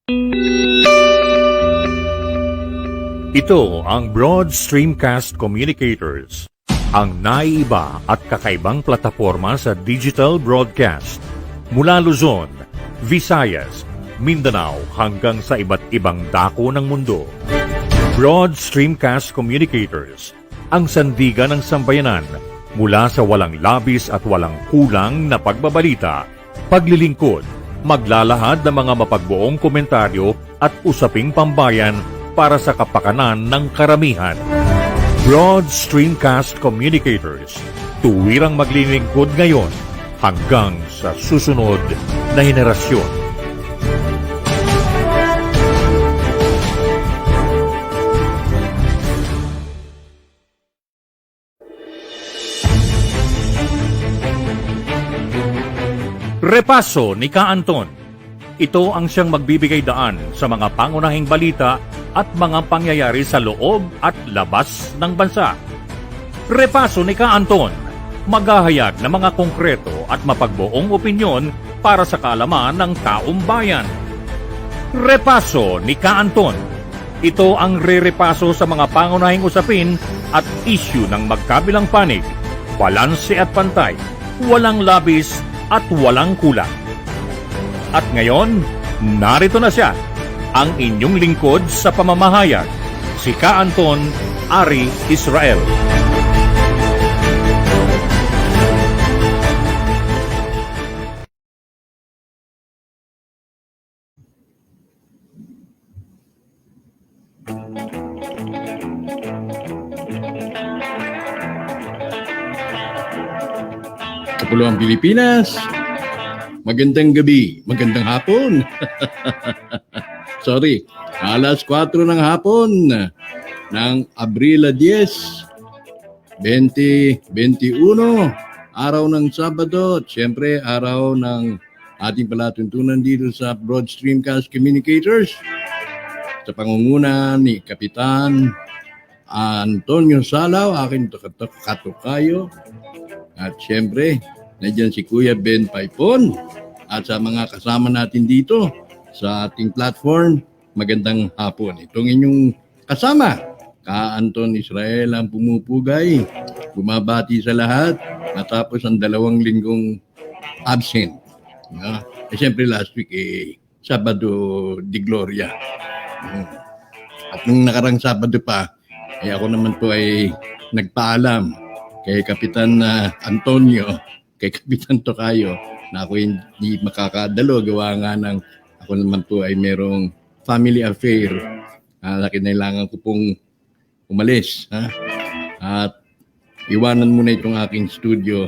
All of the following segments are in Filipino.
Ito ang Broad Streamcast Communicators, ang naiiba at kakaibang plataforma sa digital broadcast mula Luzon, Visayas, Mindanao hanggang sa iba't ibang dako ng mundo. Broad Streamcast Communicators, ang sandigan ng sambayanan mula sa walang labis at walang kulang na pagbabalita, paglilingkod, maglalahad ng mga mapagbuong komentaryo at usaping pambayan para sa kapakanan ng karamihan. Broad Streamcast Communicators, tuwirang maglilingkod ngayon hanggang sa susunod na henerasyon. Repaso ni Ka Anton. Ito ang siyang magbibigay daan sa mga pangunahing balita at mga pangyayari sa loob at labas ng bansa. Repaso ni Ka Anton, maghahayag ng mga konkreto at mapagbuong opinyon para sa kaalaman ng taong bayan. Repaso ni Ka Anton, ito ang re-repaso sa mga pangunahing usapin at isyu ng magkabilang panig, balanse at pantay, walang labis at walang kulang. At ngayon, narito na siya, ang inyong lingkod sa pamamahayag, si Ka Anton Ari Israel. Kapuluang Pilipinas, magandang gabi, magandang hapon. Sorry, alas 4 ng hapon ng Abril 10, 2021, araw ng Sabado, at syempre araw ng ating palatuntunan dito sa Broad Streamcast Communicators sa pangunguna ni Kapitan Antonio Salaw, aking katukayo, at syempre nandiyan si Kuya Ben Paipon at sa mga kasama natin dito sa ating platform, magandang hapon. Itong inyong kasama, Ka Anton Israel ang pumupugay, bumabati sa lahat matapos ang 2 linggong absent. Siyempre last week, Sabado di Gloria. At nung nakarang Sabado pa, ako naman po ay nagpaalam kay Kapitan Antonio, kay Kapitan Tocayo, na ako hindi makakadalo, gawa nga ng ako naman po ay merong family affair na kinailangan ko pong umalis. At iwanan muna itong aking studio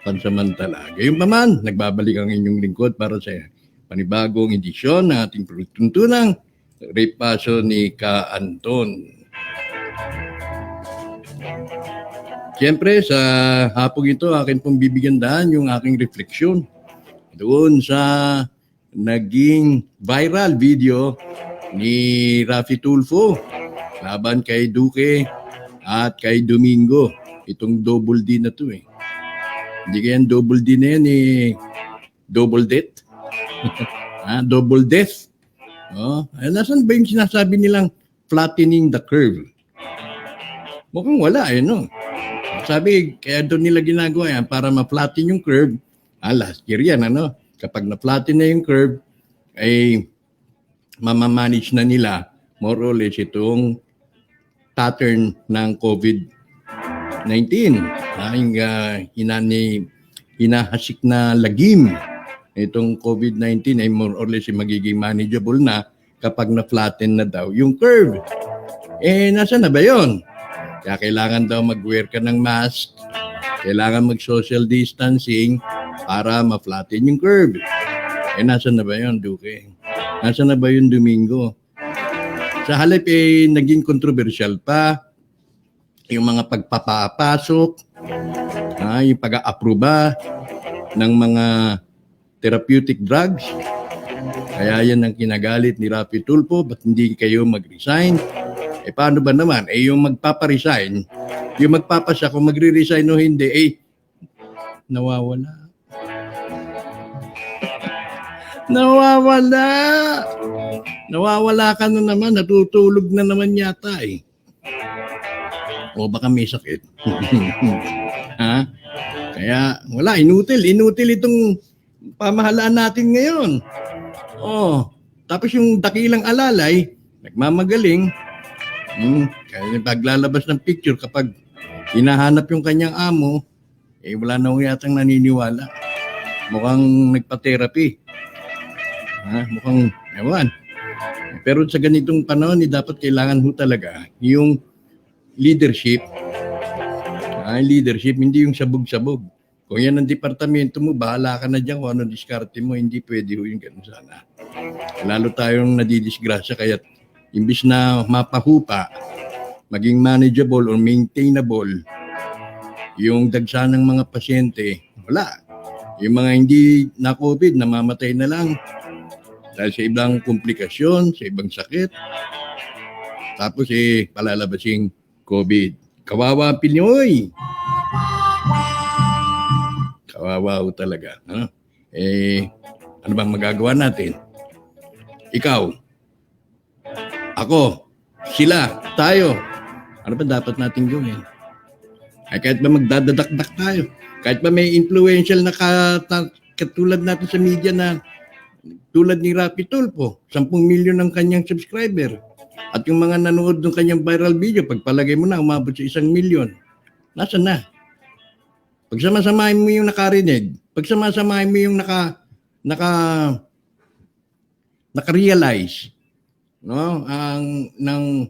pansamantala. Gayunpaman, nagbabalik ang inyong lingkod para sa panibagong edisyon ng ating pagtuntunang Repaso ni Ka Anton. Siyempre, sa hapong ito, akin pong bibigyan daan yung aking refleksyon doon sa naging viral video ni Raffy Tulfo laban kay Duque at kay Domingo. Itong double D na to . Hindi kaya double D na yan double death. Double death. Nasaan ba yung sinasabi nilang flattening the curve? Mukhang wala no. Sabi, kaya doon nila ginagawa yan para ma-flatten yung curve. Last year yan, Kapag na-flatten na yung curve, ay mamamanage na nila more or less itong pattern ng COVID-19. Yung hinahasik na lagim itong COVID-19 ay more or less magiging manageable na kapag na-flatten na daw yung curve. Nasaan na ba yun? Kaya kailangan daw mag-wear ka ng mask, kailangan mag-social distancing para ma-flatten yung curve. Nasaan na ba yun, Duque? Nasaan na ba yun, Domingo? Sa halip naging controversial pa yung mga pagpapapasok, yung pag-aaproba ng mga therapeutic drugs. Kaya yan ang kinagalit ni Raffy Tulfo, ba't hindi kayo mag-resign? Paano ba naman? Yung magpaparesign, yung magpapasya, kung magre-resign o hindi, nawawala. Nawawala. Nawawala ka na naman, natutulog na naman yata eh. O baka may sakit. Ha? Kaya wala, inutil itong pamahalaan natin ngayon. Oh, tapos yung dakilang alalay, nagmamagaling. Kaya paglalabas ng picture kapag hinahanap yung kanyang amo, wala na yatang naniniwala. Mukhang nagpa-therapy. Mukhang, ewan. Pero sa ganitong panahon, dapat kailangan ho talaga yung leadership. Leadership, hindi yung sabog-sabog. Kung yan ang departamento mo, bahala ka na dyan kung ano diskarte mo, hindi pwede ho yung ganun sana. Lalo tayong nadidisgrasya, kaya imbis na mapahupa, maging manageable or maintainable, yung dagsa ng mga pasyente, wala. Yung mga hindi na COVID, namamatay na lang dahil sa ibang komplikasyon, sa ibang sakit. Tapos palalabasing COVID. Kawawa ang Pinoy. Kawawa ho talaga. Ano bang magagawa natin? Ikaw, ako, sila, tayo. Ano ba dapat natin gawin? Kahit ba magdadadakdak tayo, kahit ba may influential na katulad natin sa media na tulad ni Rapi Tulfo, 10 milyon ang kanyang subscriber. At yung mga nanood ng kanyang viral video, pagpalagay mo na, umabot sa 1 milyon. Nasaan na? Pagsamasamahin mo yung nakarinig, pagsamasamahin mo yung naka-realize, no, ng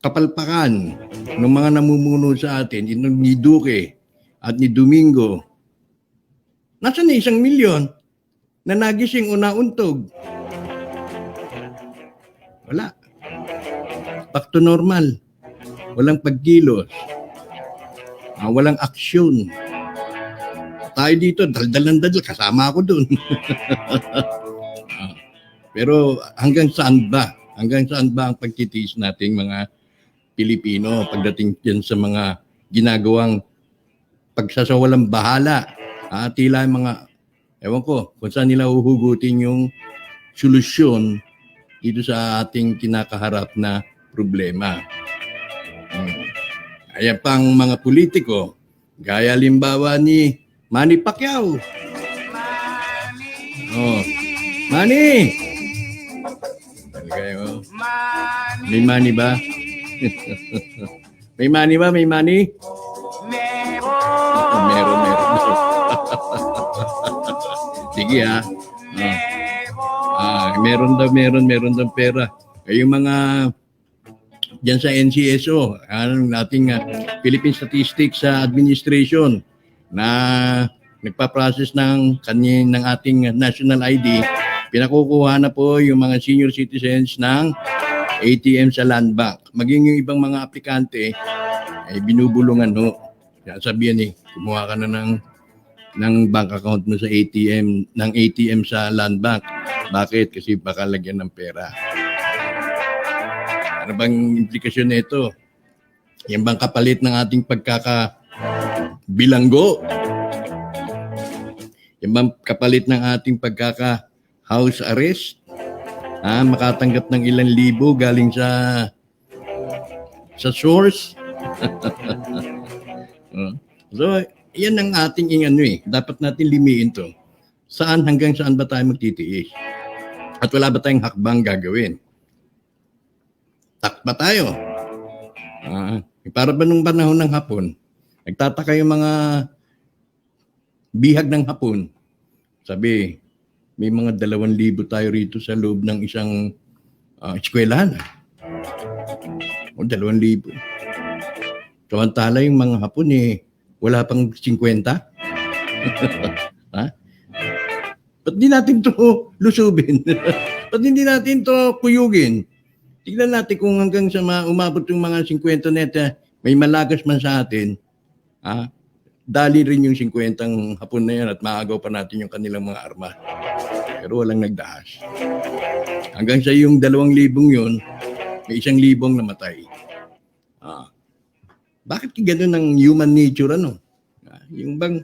kapalpakan ng mga namumuno sa atin, ni Duque at ni Domingo. Nasaan na 1 milyon na nagising o nauntog? Wala. Back to normal. Walang pagkilos. Walang aksyon. Tayo dito, daldal kasama ako dun. Pero hanggang saan ba? Hanggang saan ba ang pagtitiis nating mga Pilipino pagdating dyan sa mga ginagawang pagsasawalang bahala? Tila mga, ewan ko, kung saan nila uhugutin yung solusyon dito sa ating kinakaharap na problema. Ayan pang mga politiko, gaya limbawa ni Manny Pacquiao. Manny! May money ba? May money ba? May money? Meron. Sige meron daw pera. Yung mga diyan sa NCSO, ating Philippine Statistics Administration na nagpa-process ng ating national ID, pinakukuha na po yung mga senior citizens ng ATM sa Land Bank. Maging yung ibang mga aplikante ay binubulungan ho. Kaya sabihin kumuha ka na ng bank account mo sa ATM sa Land Bank. Bakit? Kasi baka lagyan ng pera. Ano bang implikasyon nito? Yan bang kapalit ng ating pagkakabilanggo? Yan bang kapalit ng ating pagkaka-house arrest? Makatanggap ng ilang libo galing sa source? So, yan ang ating dapat natin limiin to. Hanggang saan ba tayo magtitiis? At wala ba tayong hakbang gagawin? Takpa tayo. Para ba nung panahon ng Hapon, nagtataka yung mga bihag ng Hapon. Sabi, may mga 2,000 tayo rito sa loob ng isang eskwelahan. 2,000. Samantala yung mga Hapon wala pang 50. Ba't di natin to lusubin? Ba't hindi natin to kuyugin? Tignan natin kung hanggang sa umabot yung mga 50 neta, may malagas man sa atin, dali rin yung 50 Hapon na yan at maagaw pa natin yung kanilang mga armas. Pero walang nagdahas. Hanggang sa yung 2,000 yun, may 1,000 namatay. Bakit gano'n ang human nature, Yung bang,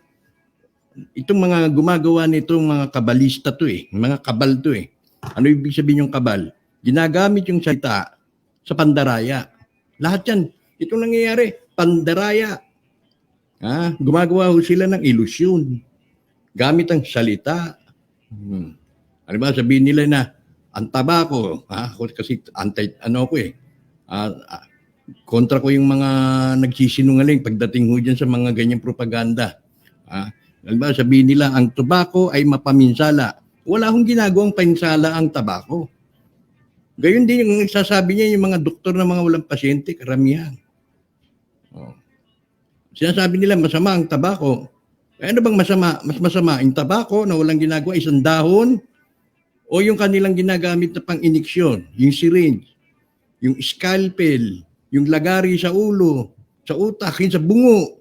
itong mga gumagawa nitong mga kabalista to mga kabal to Ano ibig sabihin yung kabal? Ginagamit yung salita sa pandaraya. Lahat yan, ito nangyayari, pandaraya. Gumagawa ho sila ng ilusyon. Gamit ang salita. Ano ba, sabihin nila na, ang tabako, kasi kontra ko yung mga nagsisinungaling pagdating ho dyan sa mga ganyang propaganda. Ano ba, sabihin nila, ang tabako ay mapaminsala. Wala hong ginagawang paminsala ang tabako. Gayon din yung sasabi niya yung mga doktor na mga walang pasyente, karamihan. Sinasabi nila masama ang tabako. Ano bang masama? Mas masama yung tabako na walang ginagawa, isang dahon, o yung kanilang ginagamit na pang-iniksyon, yung syringe, yung scalpel, yung lagari sa ulo, sa utak, sa bungo.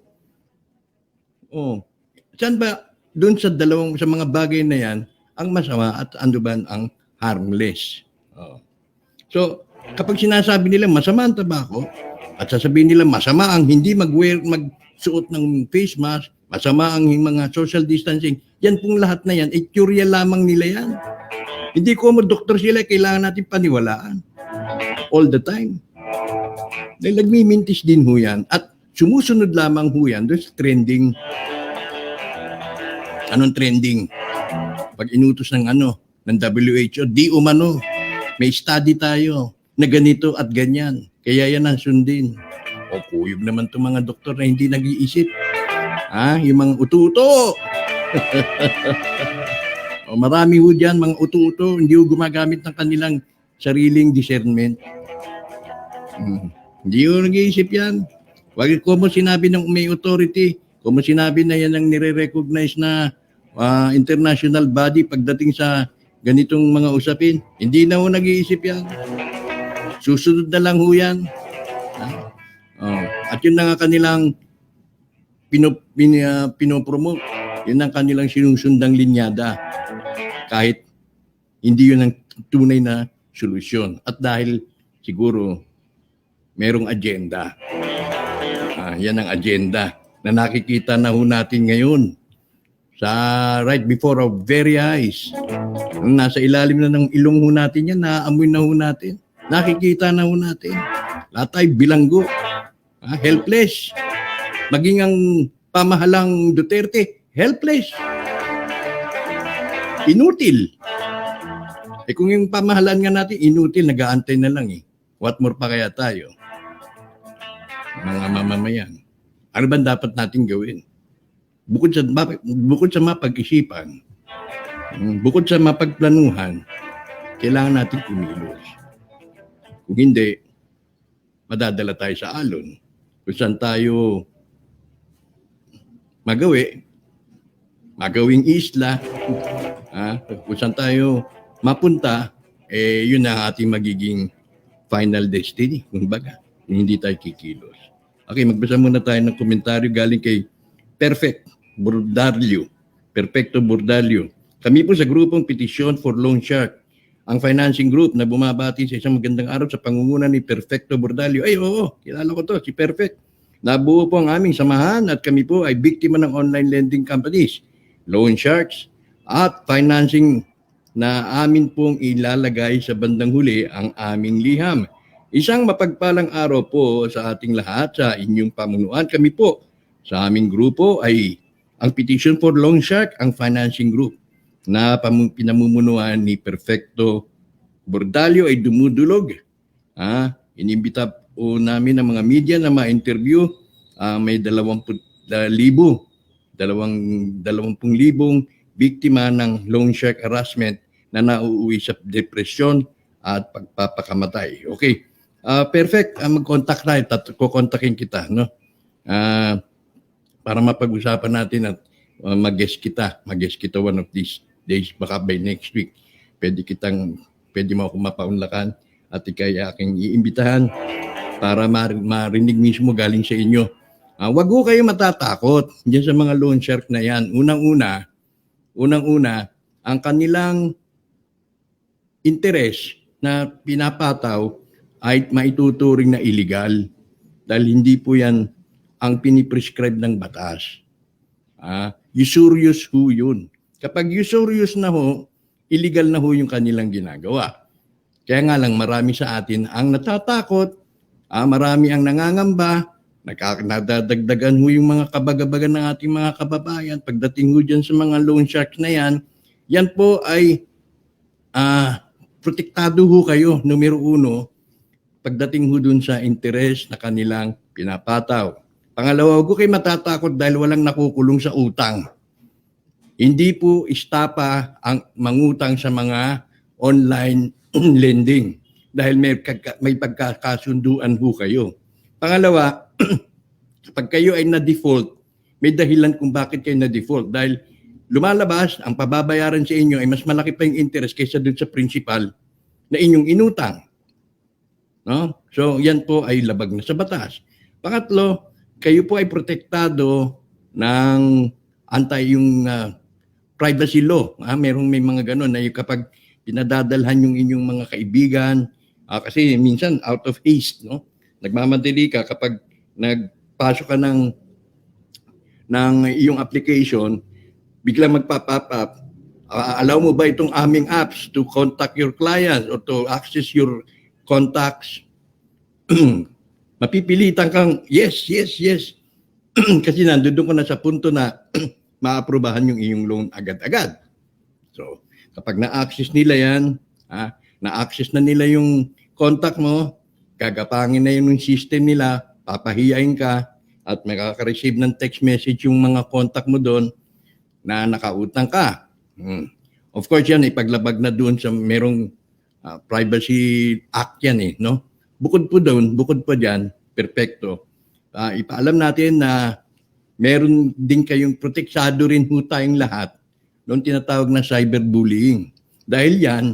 Saan ba doon sa mga bagay na yan ang masama at ano ba ang harmless? So, kapag sinasabi nila masama ang tabako at sasabihin nila masama ang hindi magsuot ng face mask, masama ang mga social distancing, yan pong lahat na yan, teorya lamang nila yan. Hindi ko doktor sila, kailangan natin paniwalaan. All the time. Dahil nagmimintis din ho yan at sumusunod lamang ho yan doon sa trending. Anong trending? Pag inutos ng ng WHO, di umano. May study tayo na ganito at ganyan. Kaya yan ang sundin. Kuyog naman itong mga doktor na hindi nag-iisip. Yung mga utu-uto. Marami ho dyan, mga utu-uto, hindi ho gumagamit ng kanilang sariling discernment. Hindi ho nag-iisip yan. Wag ko mo sinabi ng may authority, kung mo sinabi na yan ang nire-recognize na international body pagdating sa ganitong mga usapin, hindi na ho nag-iisip yan. Susunod na lang ho yan. At yun na nga kanilang pinopromote. Yun ang kanilang sinusundang linyada. Kahit hindi yun ang tunay na solusyon. At dahil siguro merong agenda. Yan ang agenda na nakikita na ho natin ngayon sa right before our very eyes. Nasa ilalim na ng ilong ho natin yan, naaamoy na ho natin. Nakikita na ho natin. Lahat tayo bilanggo. Helpless. Maging ang pamahalang Duterte, helpless. Inutil. Kung yung pamahalaan nga natin, inutil, nag-aantay na lang What more pa kaya tayo? Mga mamamayan. Ano ba dapat natin gawin? Bukod sa mapag-isipan, bukod sa mapagplanuhan, kailangan natin kumilos. Kung hindi, madadala tayo sa alon. Kung saan tayo magawing isla, kung saan tayo mapunta, yun ang ating magiging final destiny, kumbaga, hindi tayo kikilos. Okay, magbasa muna tayo ng komentaryo galing kay Perfecto Bordalio. Kami po sa grupong Petition for Loan Shark, ang financing group na bumabati sa isang magandang araw sa pangunguna ni Perfecto Bordalio. Ay, oo, kilala ko to, si Perfect. Nabuo po ang aming samahan at kami po ay biktima ng online lending companies, loan sharks, at financing na amin pong ilalagay sa bandang huli ang aming liham. Isang mapagpalang araw po sa ating lahat sa inyong pamunuan. Kami po sa aming grupo ay ang Petition for Loan Shark, ang financing group na pinamumunuan ni Perfecto Bordalio ay dumudulog. Inimbita po namin ang mga media na ma-interview. May 20,000 biktima ng loan shark harassment na nauuwi sa depresyon at pagpapakamatay. Okay. Perfect. Mag-contact tayo. Kukontakin kita. No? Para mapag-usapan natin at mag-guest kita. Mag-guest kita one of these days. Baka by next week. Pwede mo akong mapaunlakan at ikay aking iimbitahan para marinig mismo galing sa inyo. Wag ko kayo matatakot diyan sa mga loan shark na yan. Unang-una, ang kanilang interest na pinapataw ay maituturing na illegal dahil hindi po yan ang piniprescribe ng batas. Usurious ho yun. Kapag usurious na ho, illegal na ho yung kanilang ginagawa. Kaya nga lang marami sa atin ang natatakot, marami ang nangangamba, nadadagdagan ho yung mga kabagabagan ng ating mga kababayan. Pagdating ho dyan sa mga loan sharks na yan po ay protektado ho kayo, numero uno, pagdating ho dun sa interes na kanilang pinapataw. Pangalawa, huwag kayo matatakot dahil walang nakukulong sa utang. Hindi po istapa ang mangutang sa mga online lending dahil may pagkakasunduan ho kayo. Pangalawa, pag kayo ay na-default, may dahilan kung bakit kayo na-default dahil lumalabas, ang pababayaran sa inyo ay mas malaki pa yung interest kaysa dun sa principal na inyong inutang. No? So, yan po ay labag na sa batas. Pangatlo, kayo po ay protektado ng yung privacy law. May mga ganun na kapag pinadadalhan yung inyong mga kaibigan, kasi minsan out of haste, no? Nagmamadali ka kapag nagpasok ka ng iyong application, biglang magpa-pop up, allow mo ba itong aming apps to contact your clients or to access your contacts? Mapipilitan kang, yes. Kasi nandoon ka na sa punto na maaprubahan yung iyong loan agad-agad. So, kapag na-access nila yan, na-access na nila yung contact mo, gagapangin na yung system nila, papahiyain ka, at makaka-receive ng text message yung mga contact mo doon na nakautang ka. Of course yan, ipaglabag na doon sa merong Privacy Act yan no? Bukod po dyan, perfecto. Ipaalam natin na meron din kayong proteksado rin po tayong lahat noong tinatawag na cyberbullying. Dahil yan,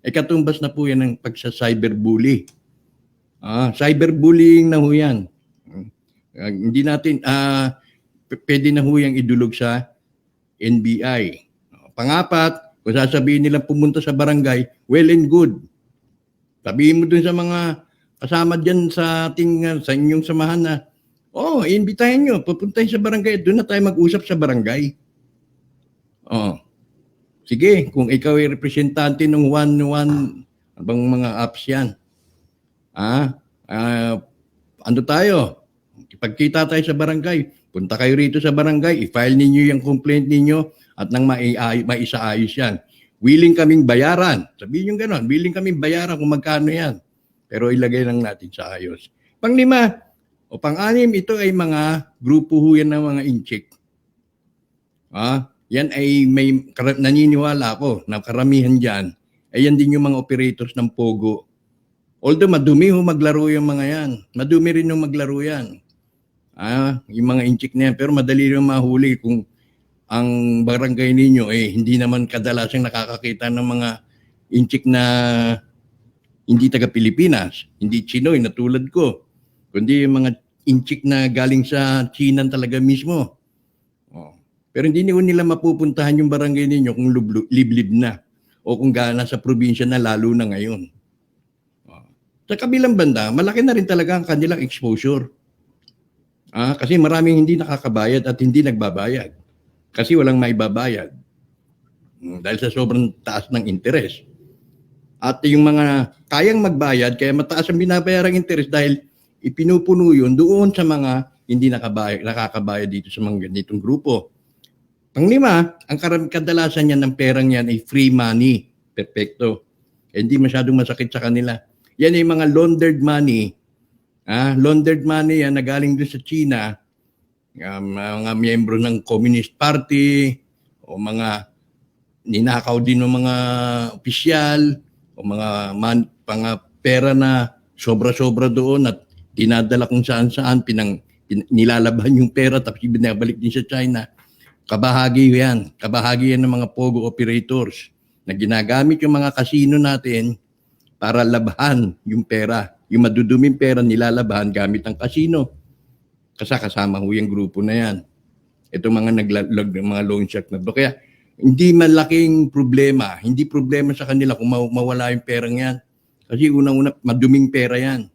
katumbas na po yan ng pagsa-cyberbully. Cyberbullying na ho yan. Hindi natin, pwede na ho yung idulog sa NBI. Pangapat, kung sasabihin nilang pumunta sa barangay, well and good. Sabihin mo dun sa mga kasama dyan sa inyong samahan na, iimbitahin nyo, pupuntahin sa barangay, doon na tayo mag-usap sa barangay. Sige, kung ikaw ay representante ng abang mga apps yan, ano tayo? Pagkita tayo sa barangay, punta kayo rito sa barangay, i-file ninyo yung complaint ninyo at nang maisaayos yan. Willing kaming bayaran. Sabihin yung gano'n, willing kaming bayaran kung magkano yan. Pero ilagay lang natin sa ayos. Panglima o pang-anim, ito ay mga grupo ho yan ng mga incheck. Yan ay naniniwala ako na karamihan dyan, ay yan din yung mga operators ng Pogo. Although madumi ho maglaro yung mga yan. Madumi rin yung maglaro yan. Yung mga incheck na yan. Pero madali rin mahuli kung ang barangay ninyo hindi naman kadalasang nakakakita ng mga incheck na hindi taga-Pilipinas, hindi Chinoy na tulad ko, kundi yung mga incheck na galing sa China talaga mismo. Pero hindi nila mapupuntahan yung barangay ninyo kung liblib na o kung nasa probinsya na lalo na ngayon. Sa kabilang banda, malaki na rin talaga ang kanilang exposure. Kasi maraming hindi nakakabayad at hindi nagbabayad. Kasi walang maibabayad. Dahil sa sobrang taas ng interest. At yung mga kayang magbayad, kaya mataas ang binabayarang interest dahil ipinupuno yun doon sa mga hindi nakakabayad dito sa mga ganitong grupo. Panglima, ang kadalasan yan ng perang yan ay free money. Perfecto. Hindi masyadong masakit sa kanila. Yan ay mga laundered money. Laundered money yan na galing doon sa China. Mga miyembro ng Communist Party o mga ninakaw din ng mga opisyal o mga pera na sobra-sobra doon at dinadala kung saan-saan, nilalabhan yung pera tapos binabalik din sa China. Kabahagi yan ng mga Pogo operators na ginagamit yung mga kasino natin para labhan yung pera. Yung maduduming pera nilalabhan gamit ang kasino. Kasama ho yung grupo na yan. Ito mga naglalag ng mga loan shark na do. Kaya hindi malaking problema. Hindi problema sa kanila kung mawala yung perang yan. Kasi unang-una, maduming pera yan.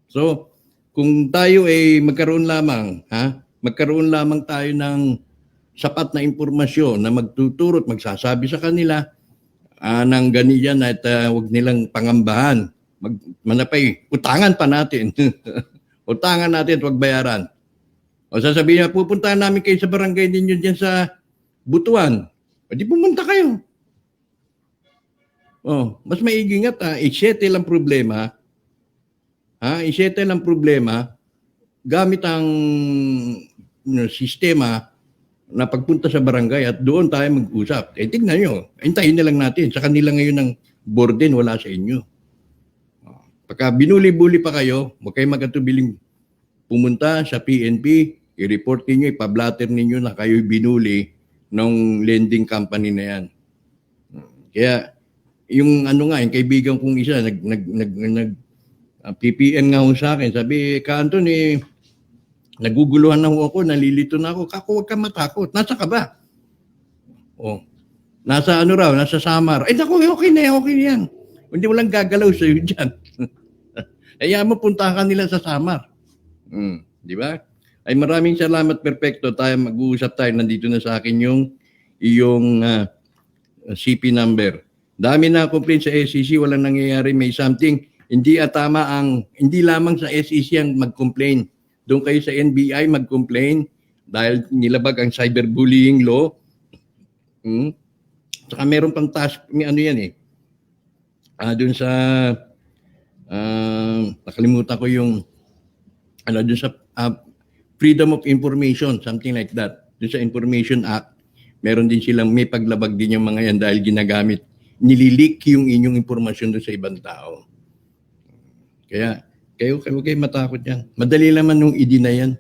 So, kung tayo ay magkaroon lamang tayo ng sapat na impormasyon na magtuturot, magsasabi sa kanila, ng ganiyan at huwag nilang pangambahan. Manapay, utangan pa natin. Utangan natin at huwag bayaran. O sasabihin na, pupuntahan namin kayo sa barangay ninyo dyan sa Butuan. O di pumunta kayo. O, mas maigi nga i-settle ang problema. I-settle ang problema gamit ang sistema na pagpunta sa barangay at doon tayo mag-usap. Tignan nyo, hintayin na lang natin. Sa kanila ngayon ng burden, wala sa inyo. Pagka binuli-buli pa kayo, huwag kayo magkatubiling pumunta sa PNP, i-report ninyo, ipablatter ninyo na kayo binuli ng lending company na yan. Kaya, yung yung kaibigan kong isa, PPM nga ho sa akin, sabi, Anton, naguguluhan na ho ako, nalilito na ako. Kako, huwag ka matakot. Nasa ka ba? Nasa nasa Samar. Naku, okay na yan. Hindi mo lang gagalaw sa'yo dyan. Kaya mo puntahan nila sa Samar. Di ba? Ay maraming salamat, Perfecto. Mag-uusap tayo. Nandito na sa akin yung iyong CP number. Dami na complaint sa SEC, walang nangyayari, may something. Hindi lamang sa SEC ang mag-complain. Doon kayo sa NBI mag-complain dahil nilabag ang cyberbullying law. Saka meron pang task, yan doon sa, nakalimutan ko yung, doon sa Freedom of Information, something like that. Doon sa Information Act, meron din silang may paglabag din yung mga yan dahil ginagamit, nililik yung inyong impormasyon doon sa ibang tao. Kaya, kayo matakot yan. Madali naman nung i-deny yan.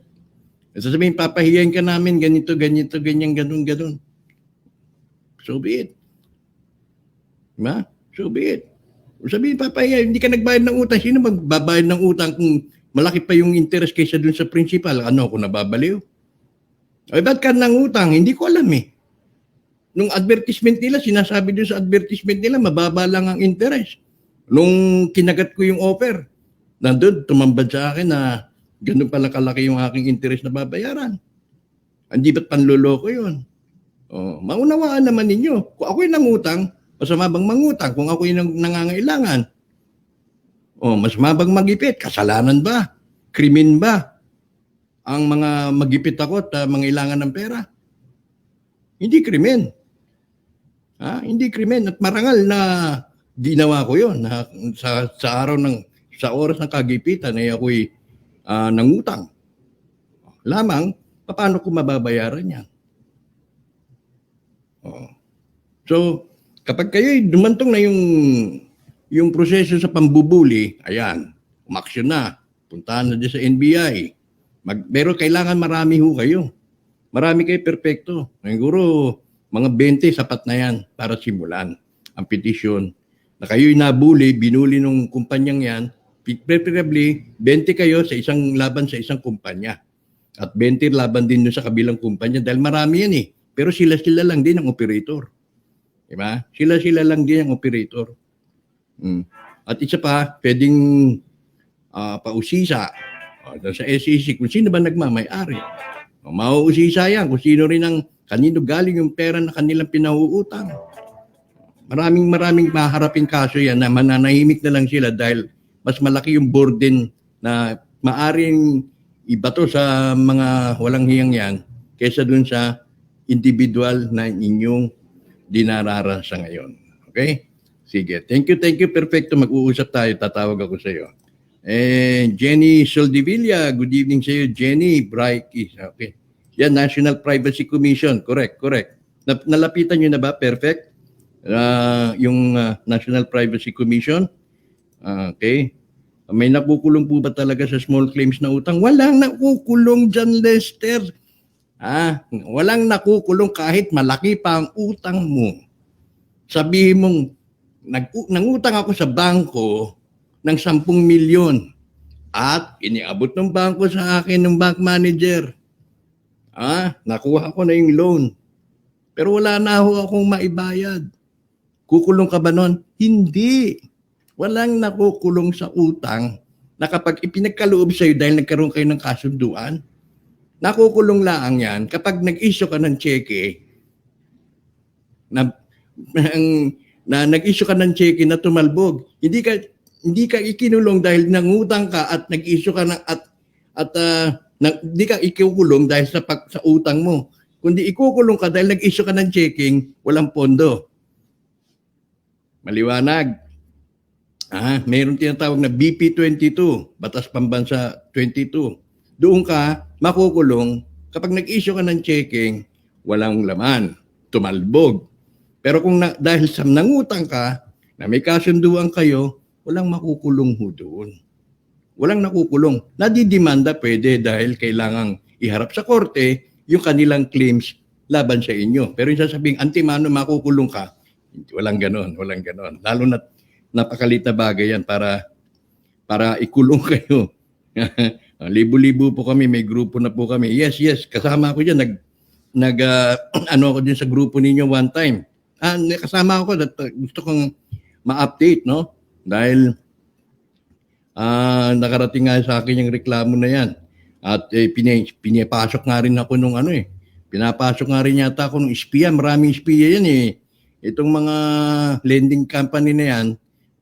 Sasabihin, papahiyain ka namin, ganito, ganyan, ganun. So be it. Diba? So be it. Sabihin, papahiyain, hindi ka nagbayad ng utang. Sino magbabayad ng utang kung malaki pa yung interest kaysa dun sa principal? Kung nababaliw? Ay, ba't ka nang utang? Hindi ko alam eh. Nung advertisement nila, sinasabi dun sa advertisement nila, mababa lang ang interest. Nung kinagat ko yung offer, nandun, tumambad sa akin na ganun pala kalaki yung aking interest na babayaran. Hindi ba't panloloko yun? Maunawaan naman ninyo. Kung ako'y nangutang, masama bang mangutang? Kung ako'y nangangailangan, masama bang magipit? Kasalanan ba? Krimen ba? Ang mga magipit ako at mangailangan ng pera? Hindi krimen. Hindi krimen. At marangal na ginawa ko yun. Sa araw sa oras ng kagipitan ay ako'y nangutang. Lamang, paano ko mababayaran yan? So, kapag kayo'y dumantong na yung proseso sa pambubuli, ayan, umaksyon na, puntahan na dyan sa NBI. Pero kailangan marami ho kayo. Marami kayo perfecto. Siguro, mga 20 sapat na yan para simulan ang petisyon. Na kayo'y nabuli, binuli ng kumpanyang yan, preferably 20 kayo sa isang laban sa isang kumpanya. At 20 laban din doon sa kabilang kumpanya dahil marami yan eh. Pero sila-sila lang din ang operator. Diba? Sila-sila lang din ang operator. At isa pa, pwedeng pausisa sa SEC kung sino ba nagmamay-ari. Mauusisa yan kung sino rin ang kanino galing yung pera na kanilang pinauutang. Maraming maharapin kaso yan na mananahimik na lang sila dahil mas malaki yung burden na maaring ibato sa mga walang hiyang yan kaysa dun sa individual na inyong dinararasa ngayon. Okay? Sige. Thank you. Perfecto. Mag-uusap tayo. Tatawag ako sa iyo. Jenny Soldevilla. Good evening sa iyo, Jenny. Bright. Okay. Yan, National Privacy Commission. Correct. Nalapitan nyo na ba? Perfect. Yung National Privacy Commission. Okay. May nakukulong po ba talaga sa small claims na utang? Walang nakukulong dyan, Lester. Walang nakukulong kahit malaki pa ang utang mo. Sabihin mong, nangutang ako sa bangko ng 10 milyon at iniabot ng bangko sa akin ng bank manager. Nakuha ko na yung loan. Pero wala na ho akong maibayad. Kukulong ka ba nun? Hindi. Walang nakukulong sa utang na kapag ipinagkaloob sa'yo dahil nagkaroon kayo ng kasunduan, nakukulong lang yan kapag nag-issue ka ng cheque na ang na nag-issue ka ng cheque na tumalbog. Hindi ka ikinulong dahil nangutang ka at nag-issue ka ng hindi ka ikukulong dahil sa utang mo. Kundi ikukulong ka dahil nag-issue ka ng checking, walang pondo. Maliwanag. Mayroon tinatawag na BP22, Batas Pambansa 22. Doon ka makukulong kapag nag-issue ka ng checking, walang laman, tumalbog. Pero kung dahil sa nangutang ka, na may kasunduan kayo, walang makukulong ho doon. Walang nakukulong. Nadidimanda pwede dahil kailangang iharap sa korte yung kanilang claims laban sa inyo. Pero yung sasabing antimano makukulong ka, walang ganon. Lalo na napakalit na bagay yan para ikulong kayo. Libo-libo po kami, may grupo na po kami. Yes, kasama ako dyan. Ano ako din sa grupo ninyo one time. Kasama ako, gusto kong ma-update, no? Dahil nakarating nga sa akin yung reklamo na yan. At pinapasok nga rin ako nung pinapasok nga rin yata ako nung espiya. Maraming espiya yan eh. Itong mga lending company na yan,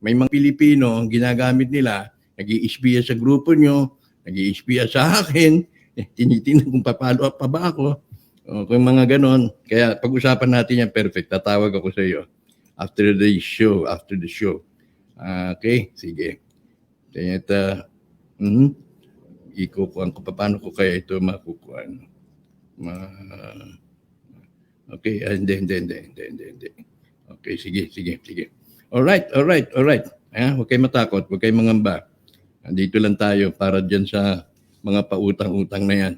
may mga Pilipino, ginagamit nila, nag-i-espiya sa grupo nyo, nag-i-espiya sa akin, tinitingnan kung papalo pa ba ako, kung mga ganon. Kaya pag-usapan natin yan, perfect. Tatawag ako sa iyo after the show. Okay, sige. Kaya ikukuhan ko, paano ko kaya ito makukuhan? Okay, hindi. Okay, sige. Alright. Huwag kayong matakot, huwag kayong mangamba. Dito lang tayo para dyan sa mga pautang-utang na yan.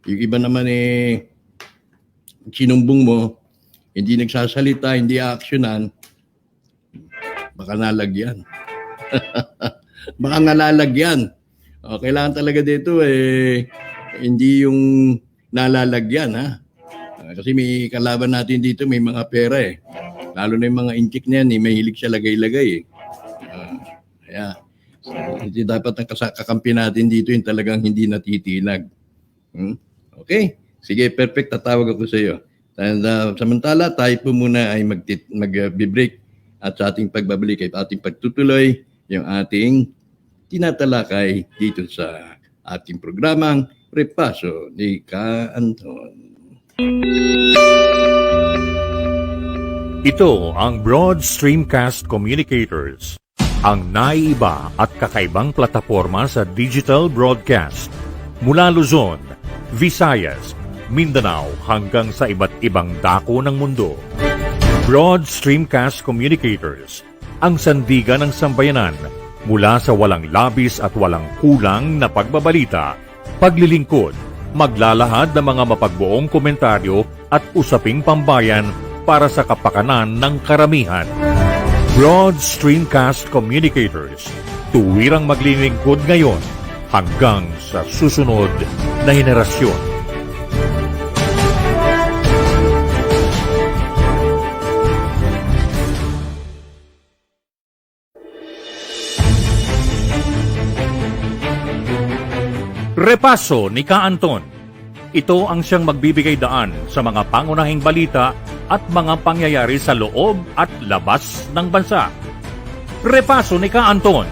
Yung iba naman sinumbong mo, hindi nagsasalita, hindi aaksyonan, baka nalagyan. Baka nalalagyan. Kailangan talaga dito hindi yung nalalagyan, ha? Kasi may kalaban natin dito, may mga pera Lalo na yung mga inchik na yan, may hilig siya lagay-lagay Kaya, hindi dapat ang kakampi natin dito yung talagang hindi natitinag. Okay? Sige, perfect. Tatawag ako sa iyo. And, samantala, tayo po muna ay mag-break at sa ating pagbabalik ay ating pagtutuloy yung ating tinatalakay dito sa ating programang Repaso ni Ka Anton. Ito ang Broad Streamcast Communicators, ang naiiba at kakaibang plataporma sa digital broadcast mula Luzon, Visayas, Mindanao hanggang sa iba't ibang dako ng mundo. Broad Streamcast Communicators, ang sandigan ng sambayanan mula sa walang labis at walang kulang na pagbabalita, paglilingkod, maglalahad ng mga mapagbuong komentaryo at usaping pambayan para sa kapakanan ng karamihan. Broad Streamcast Communicators, tuwirang maglilingkod ngayon hanggang sa susunod na henerasyon. Repaso ni Ka Anton. Ito ang siyang magbibigay daan sa mga pangunahing balita at mga pangyayari sa loob at labas ng bansa. Repaso ni Ka Anton,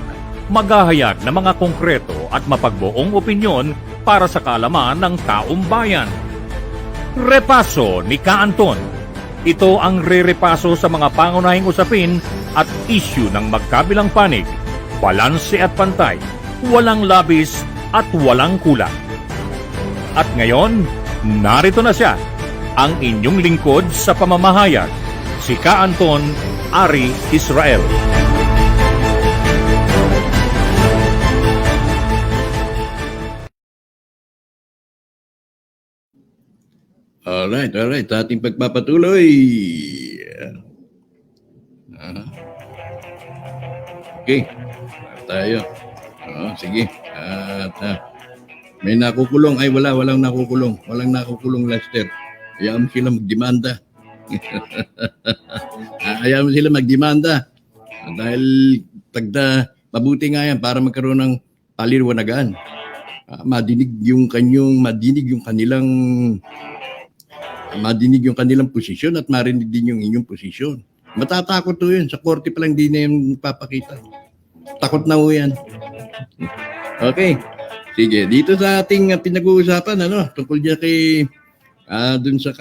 maghahayag ng mga konkreto at mapagbuong opinyon para sa kaalaman ng taong bayan. Repaso ni Ka Anton, ito ang re-repaso sa mga pangunahing usapin at issue ng magkabilang panig, balanse at pantay, walang labis at walang kulang. At ngayon, narito na siya, ang inyong lingkod sa pamamahayag, si Ka Anton Ari Israel. Alright. Sa ating pagpapatuloy. Okay. Tayo. Sige. At may nakukulong. Ay, walang nakukulong. Walang nakukulong, Lester. Hayaan mo sila magdemanda. Hayaan mo sila magdemanda. Dahil mabuti nga yan para magkaroon ng paliwanagan. Madinig yung kanilang posisyon at marinig din yung inyong posisyon. Matatakot to yun. Sa korte pa lang di na yun papakita. Takot na ho yan. Okay. Sige, dito sa ating pinag-uusapan, tungkol niya kay, dun sa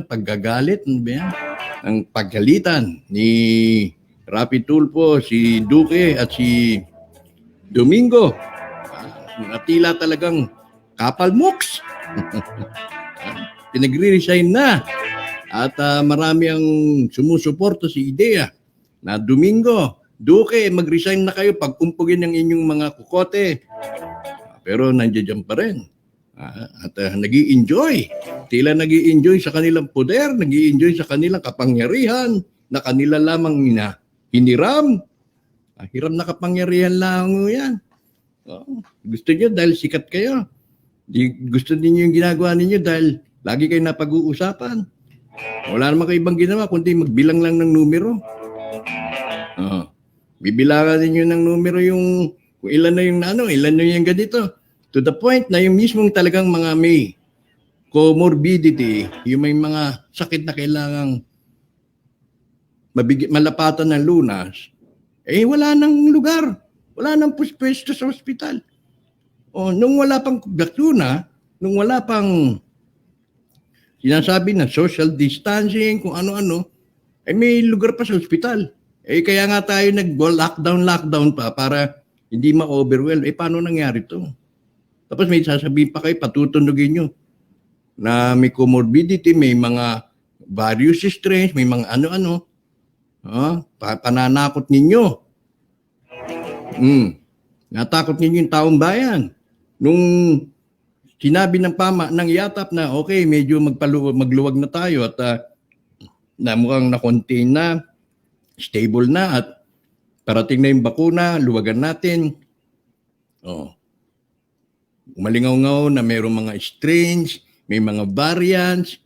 paggagalit, ano ba yan? Ang paggalitan ni Rapi Tulfo, si Duque at si Domingo. Na tila talagang kapalmoks. Pinagre-resign na. At marami ang sumusuporta si IDEA na Domingo, Duque, mag-resign na kayo pag umpugin ng inyong mga kukote. Pero nandiyan pa rin. At nag-i-enjoy. Tila nag-i-enjoy sa kanilang poder, nag-i-enjoy sa kanilang kapangyarihan na kanila lamang hiniram. Hiram na kapangyarihan lang yan. Gusto niyo dahil sikat kayo. Gusto niyo yung ginagawa ninyo dahil lagi kayo napag-uusapan. Wala naman kayo ibang ginawa kundi magbilang lang ng numero. Bibilangan ninyo ng numero yung kung ilan na yung ilan na yung ganito. To the point na yung mismong talagang mga may comorbidity, yung may mga sakit na kailangang malapatan ng lunas, wala nang lugar. Wala nang pwesto sa ospital. Nung wala pang bakuna, nung wala pang sinasabi na social distancing, kung ano-ano, may lugar pa sa ospital. Kaya nga tayo nag-lockdown pa para hindi ma-overwhelm. Paano nangyari to? Tapos may sasabihin pa kayo, patutunugin nyo na may comorbidity, may mga various strains, may mga ano-ano. Pananakot ninyo. Natakot ninyo yung taong bayan. Nung sinabi ng IATAP na okay, medyo magluwag na tayo at na mukhang na-contain na, stable na at parating na yung bakuna, luwagan natin. Malingaw-ngaw na mayroong mga strains, may mga variants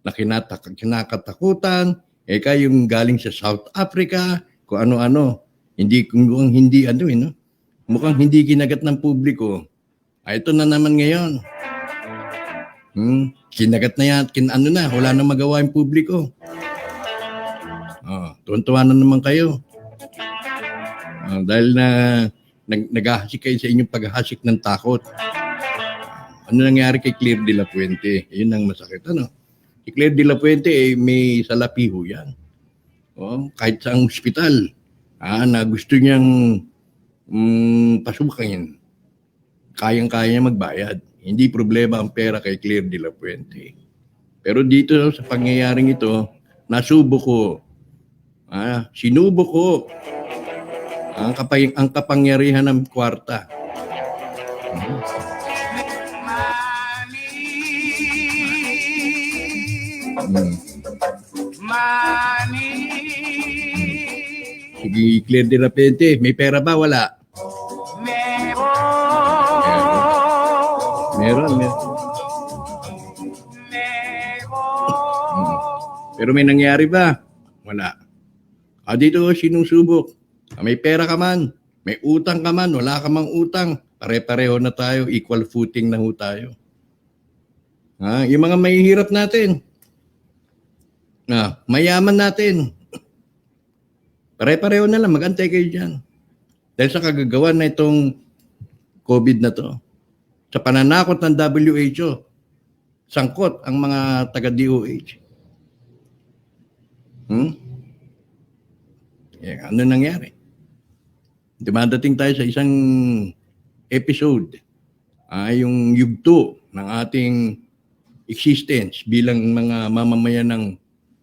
na kinakatakutan. Yung galing sa South Africa, kung ano-ano. Mukhang hindi kinagat ng publiko. Ito na naman ngayon. Kinagat na yan, wala nang magawa yung publiko. Tuwan-tuwa na naman kayo. Dahil na naghahasik kayo sa inyong paghahasik ng takot. Ano nangyari kay Claire de la Fuente? Yun ang masakit. Si Claire de la Fuente, may salapiho yan. Kahit sa ospital, na gusto niyang pasukin, kayang-kaya niya magbayad. Hindi problema ang pera kay Claire de la Fuente. Pero dito sa pangyayaring ito, sinubo ko ang kapangyarihan ng kwarta. Sige, Claire de la Fuente, may pera ba? Wala. Meron. Pero may nangyari ba? Wala. Dito sinusubok. May pera ka man, may utang ka man, wala ka mang utang, pare-pareho na tayo, equal footing na ho tayo. Yung mga mahihirap natin, mayaman natin, pare-pareho na lang, mag-antay kayo dyan. Dahil sa kagagawa na itong COVID na to, sa pananakot ng WHO, sangkot ang mga taga-DOH. Ano nangyari? Dumadating tayo sa isang episode, yung yugto ng ating existence bilang mga mamamayan ng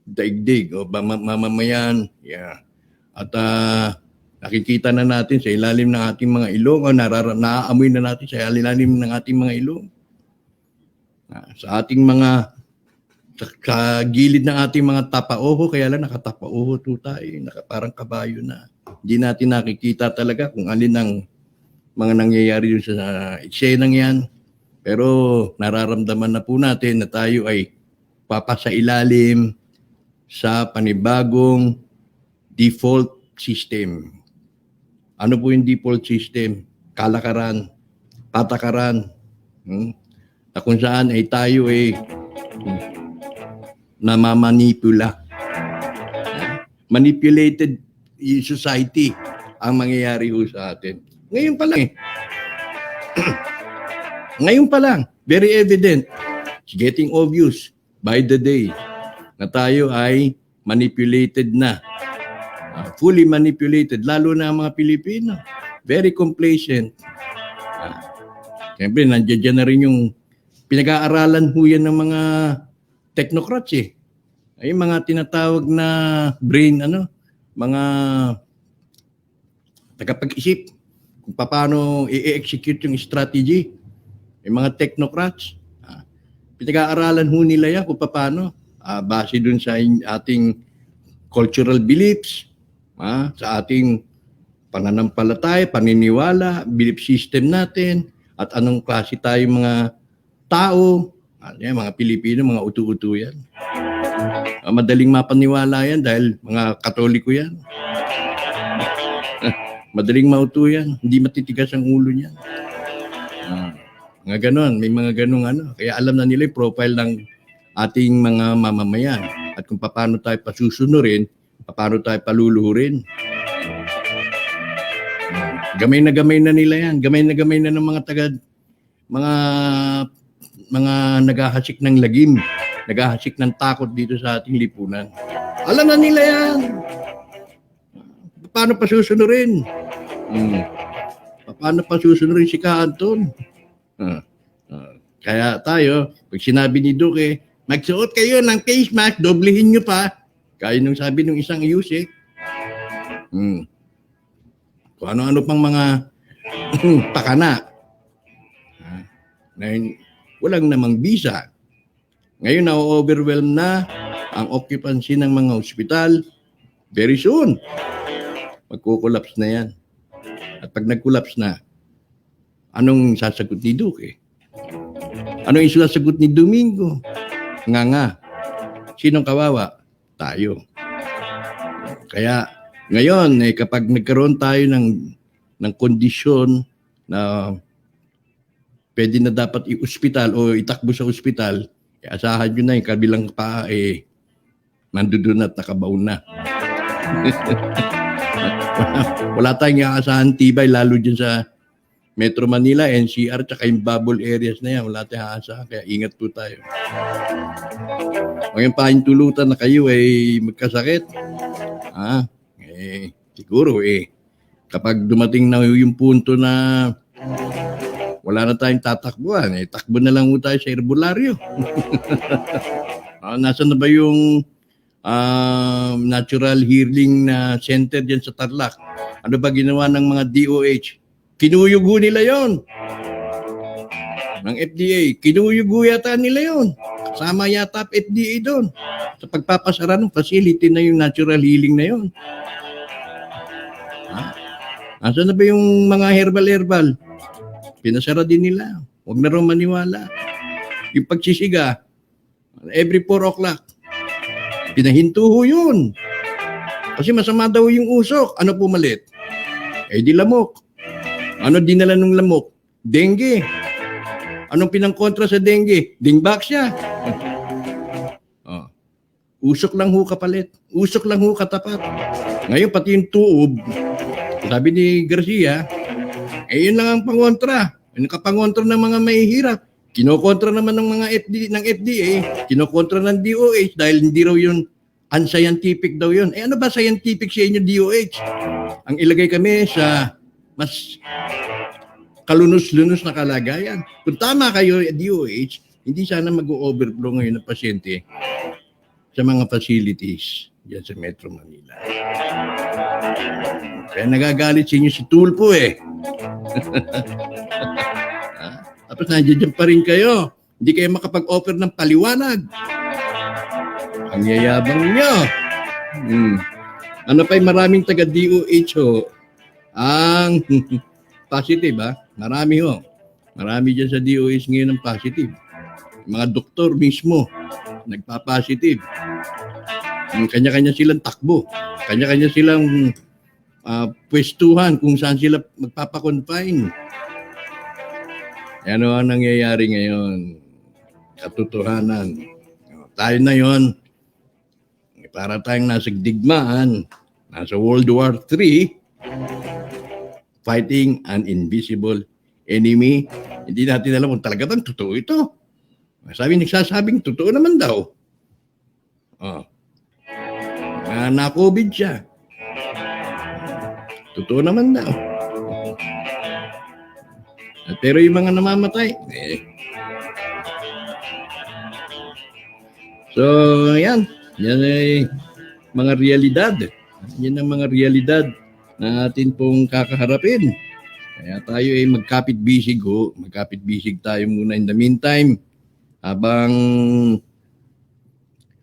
daigdig o mamamayan. At nakikita na natin sa ilalim ng ating mga ilong o naaamoy na natin sa ilalim ng ating mga ilong. Sa ating mga sa gilid ng ating mga tapaoho, kaya lang nakatapaoho tayo, parang kabayo na. Hindi natin nakikita talaga kung alin ang mga nangyayari yun sa eksenang yan. Pero nararamdaman na po natin na tayo ay papasailalim sa panibagong default system. Ano po yung default system? Kalakaran, patakaran. Na kung saan ay tayo ay namamanipula. Manipulated society ang mangyayari ho sa atin. Ngayon pa lang Ngayon pa lang, very evident. It's getting obvious by the day na tayo ay manipulated na. Fully manipulated, lalo na ang mga Pilipino. Very complacent. Siyempre, nandiyan na rin yung pinag-aaralan ho yan ng mga technocrats eh. Ay mga tinatawag na brain, mga tagapag-isip kung paano i-execute yung strategy. Yung mga technocrats, pinag-aaralan ho nila yan kung paano, base dun sa ating cultural beliefs, sa ating pananampalataya, paniniwala, belief system natin, at anong klase tayo mga tao, mga Pilipino, mga utu-utu yan. Madaling mapaniwala yan dahil mga Katoliko yan. Madaling mauto yan. Hindi matitigas ang ulo niyan. Mga ganon. May mga ganong Kaya alam na nila yung profile ng ating mga mamamayan. At kung paano tayo pasusunurin, paano tayo paluluhurin. Gamay na nila yan. Gamay na ng mga naghahasik ng lagim. Naghahasik ng takot dito sa ating lipunan. Alam na nila yan. Paano pa susunurin? Paano pa susunurin si Ka-Anton? Kaya tayo, pag sinabi ni Duque, magsuot kayo ng face mask, doblehin nyo pa. Kaya nung sabi ng isang iusik. Kung ano-ano pang mga pakana. Walang namang visa. Ngayon, na-overwhelm na ang occupancy ng mga ospital. Very soon, magkukulaps na yan. At pag nag-collapse na, anong sasagot ni Duque? Anong isasagot ni Domingo? Nga. Sinong kawawa? Tayo. Kaya ngayon, kapag nagkaroon tayo ng kondisyon na pwede na dapat i-ospital o itakbo sa ospital, asahan nyo na yung kabilang paa nandun at nakabaon na. Wala tayong aasahan tibay, lalo dyan sa Metro Manila, NCR, tsaka yung bubble areas na yan. Wala tayong aasahan, kaya ingat po tayo. Ngayon pahintulutan na kayo ay magkasakit. Siguro kapag dumating na yung punto na wala na tayong tatakbuhan, takbo na lang tayo sa herbularyo. Nasaan na ba yung natural healing na center dyan sa Tarlac? Ano ba ginawa ng mga DOH? Kinuyugo nila yon. Ng FDA, kinuyugo yata nila yon. Kasama yata FDA doon. Sa pagpapasara ng facility na yung natural healing na yon. Nasaan na ba yung mga herbal? Pinasara din nila. Huwag na raw maniwala. Yung pagsisiga, every 4 o'clock, pinahinto ho yun. Kasi masama daw yung usok. Ano pumalit? Di lamok. Ano dinala ng lamok? Dengue. Anong pinangkontra sa dengue? Dingbak siya. Usok lang ho kapalit. Usok lang ho katapat. Ngayon pati yung tuob, sabi ni Garcia, yun lang ang pangontra. Yung kapangontra ng mga mahihirap. Kinokontra naman ng mga FDA, kinokontra ng DOH dahil hindi raw yun unscientific daw yun. Ano ba scientific sa inyo, DOH? Ang ilagay kami sa mas kalunos-lunos na kalagayan. Kung tama kayo, DOH, hindi sana mag-overflow ngayon ng pasyente sa mga facilities diyan sa Metro Manila. Kaya nagagalit sa inyo si Tulfo Tapos nandiyan pa rin kayo. Hindi kayo makapag-offer ng paliwanag. Ang yayabang niyo. Ano pa yung maraming taga-DOH ang positive Marami Marami dyan sa DOH ngayon ang positive. Mga doktor mismo nagpa-positive. Kanya-kanya silang takbo. Kanya-kanya silang pwestuhan kung saan sila magpapakonfine. Ano ang nangyayari ngayon? Katotohanan. Tayo na yon. Para tayong nasa digmaan, nasa World War III, fighting an invisible enemy. Hindi natin alam kung talaga bang totoo ito. Nagsasabing totoo naman daw. Oh. Na-COVID siya. Totoo naman daw. Pero yung mga namamatay, So, yan. Yan ay mga realidad. Yan ang mga realidad na atin pong kakaharapin. Kaya tayo ay magkapit-bisig ho. Magkapit-bisig tayo muna in the meantime. Habang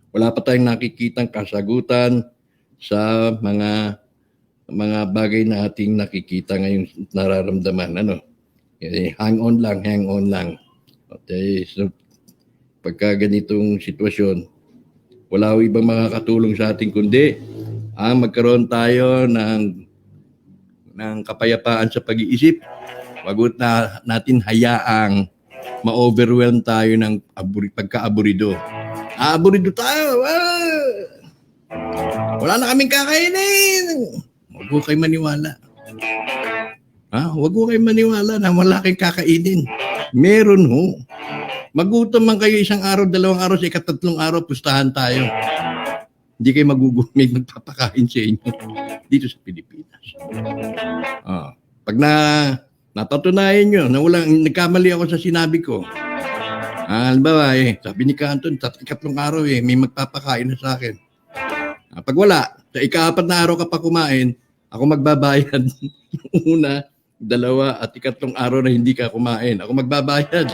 wala pa tayong nakikitang kasagutan sa mga bagay na ating nakikita ngayon, nararamdaman. Hang on lang. Okay, so, pagka ganitong sitwasyon, wala ho ibang makakatulong sa ating kundi magkaroon tayo ng kapayapaan sa pag-iisip. Wag na natin hayaang ma-overwhelm tayo ng pagka-aburido. Aburido tayo. Wala na kaming kakainin. Huwag ko kayo maniwala. Huwag ko kayo maniwala na wala kayong kakainin. Meron ho. Magutom man kayo 1 araw, 2 araw, sa ika-3 araw, pustahan tayo. Hindi kayo may magpapakain sa inyo dito sa Pilipinas. Pag napatunayan nyo na nagkamali ako sa sinabi ko, halimbawa sabi ni Canton, sa ika-3 araw may magpapakain na sa akin. Pag wala, sa ika-4 na araw ka pa kumain, ako magbabayad. Una, 2 at ika-3 araw na hindi ka kumain, ako magbabayad.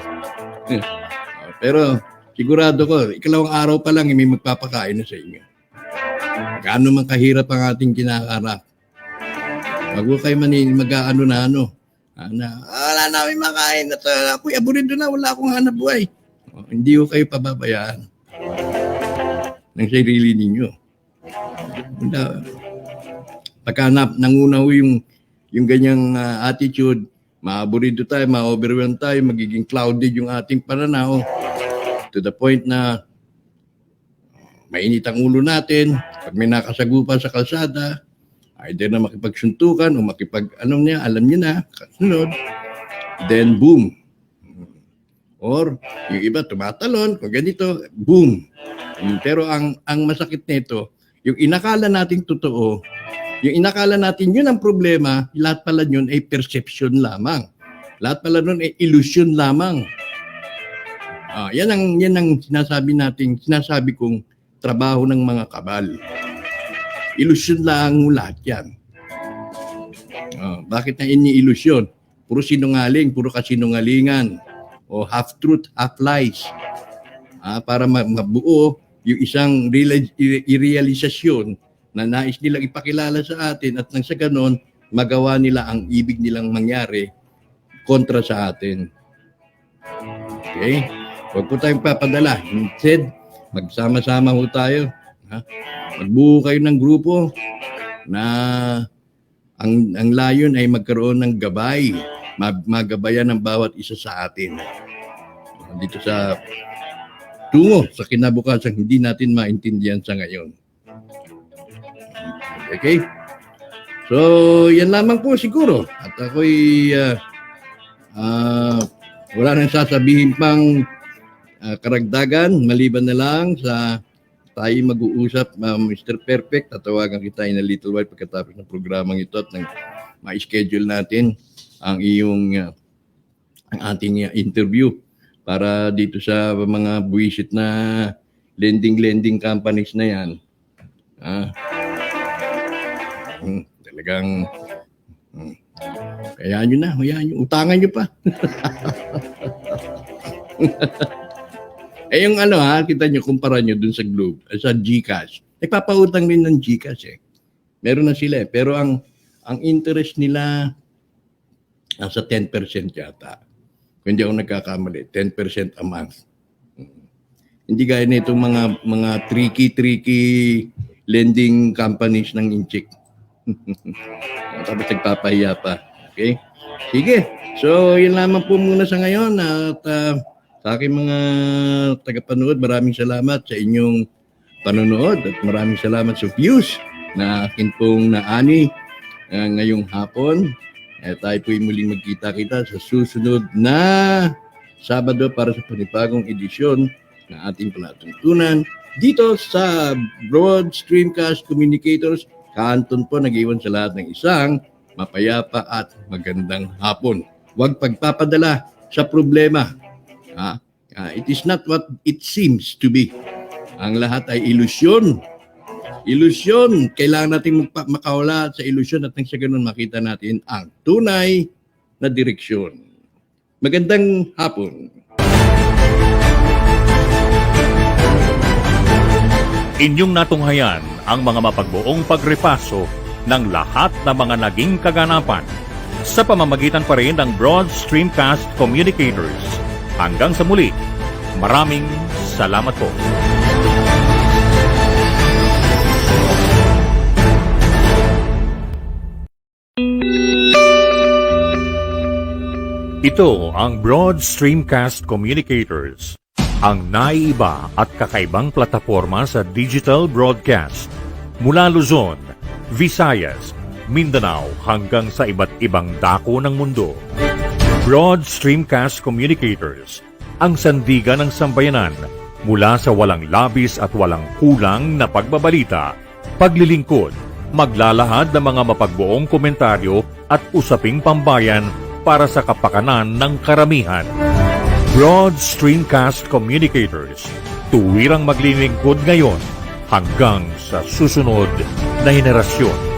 Pero sigurado ko, ika-2 araw pa lang may magpapakain na sa inyo. Gaano man kahirap ang ating kinakarap. Wag mo kayo mag-aano na wala namin makain. At ako'y aburido na, wala akong hanap buhay. Hindi ko kayo pababayaan ng sarili ninyo. Pagka nangunaw yung ganyang attitude, maaburido tayo, ma-overwhelm tayo, magiging clouded yung ating pananaw to the point na mainit ang ulo natin. Pag may nakasagupa sa kalsada, either na makipagsuntukan o alam niyo na, kasunod, then boom. Or yung iba tumatalon, kung ganito, boom. Pero ang masakit nito, yung inakala nating totoo, yung inakala natin yun ang problema, lahat pala yun ay perception lamang. Lahat pala nun ay illusion lamang. Yan ang sinasabi kong trabaho ng mga kabal. Illusion lang lahat yan. Bakit na ini-illusion? Puro sinungaling, puro kasinungalingan. O half-truth, half-lies. Para mabuo yung isang realisasyon na nais nilang ipakilala sa atin at nang sa ganon, magawa nila ang ibig nilang mangyari kontra sa atin. Okay? Huwag po tayong papadala. Instead, magsama-sama ho tayo. Magbuo kayo ng grupo na ang layon ay magkaroon ng gabay. Magabayan ng bawat isa sa atin. Dito sa tungo sa kinabukasan, hindi natin maintindihan sa ngayon. Okay? So, yan lamang po siguro. At ako'y wala nang sasabihin pang karagdagan, maliban na lang sa tayo mag-uusap, Mr. Perfect, tatawagan kita in a little while pagkatapos ng programang ito at ma-schedule natin ang ating interview para dito sa mga buwisit na lending companies na yan. Talagang hayaan nyo, utangan nyo pa. Yung kita nyo, kumpara nyo dun sa Globe, sa GCash. Nagpapautang rin ng GCash Meron na sila pero ang interest nila nasa 10% yata. Kung hindi ako nagkakamali, 10% a month. Hindi gaya nitong mga tricky lending companies ng Inchik. Tapos nagpapahiya pa. Okay? Sige. So, yun lamang po muna sa ngayon. At sa aking mga tagapanood, maraming salamat sa inyong panonood at maraming salamat sa views na akin pong naani ngayong hapon. Tayo po'y muling magkita-kita sa susunod na Sabado para sa panibagong edisyon ng ating palatuntunan dito sa Broad Streamcast Communicators. Kaanton po nag-iwan sa lahat ng isang mapayapa at magandang hapon. Huwag pagpapadala sa problema. It is not what it seems to be. Ang lahat ay ilusyon. Ilusyon. Kailangan natin makawala sa ilusyon at nang sa ganun makita natin ang tunay na direksyon. Magandang hapon. Inyong natunghayan ang mga mapagbuong pagrepaso ng lahat ng mga naging kaganapan sa pamamagitan pa rin ng Broad Streamcast Communicators. Hanggang sa muli, maraming salamat po. Ito ang Broad Streamcast Communicators, ang naiiba at kakaibang plataporma sa digital broadcast mula Luzon, Visayas, Mindanao hanggang sa iba't ibang dako ng mundo. Broad Streamcast Communicators, ang sandigan ng sambayanan mula sa walang labis at walang kulang na pagbabalita, paglilingkod, maglalahad ng mga mapagbuong komentaryo at usaping pambayan para sa kapakanan ng karamihan. Broad Streamcast Communicators, tuwirang maglilingkod ngayon hanggang sa susunod na henerasyon.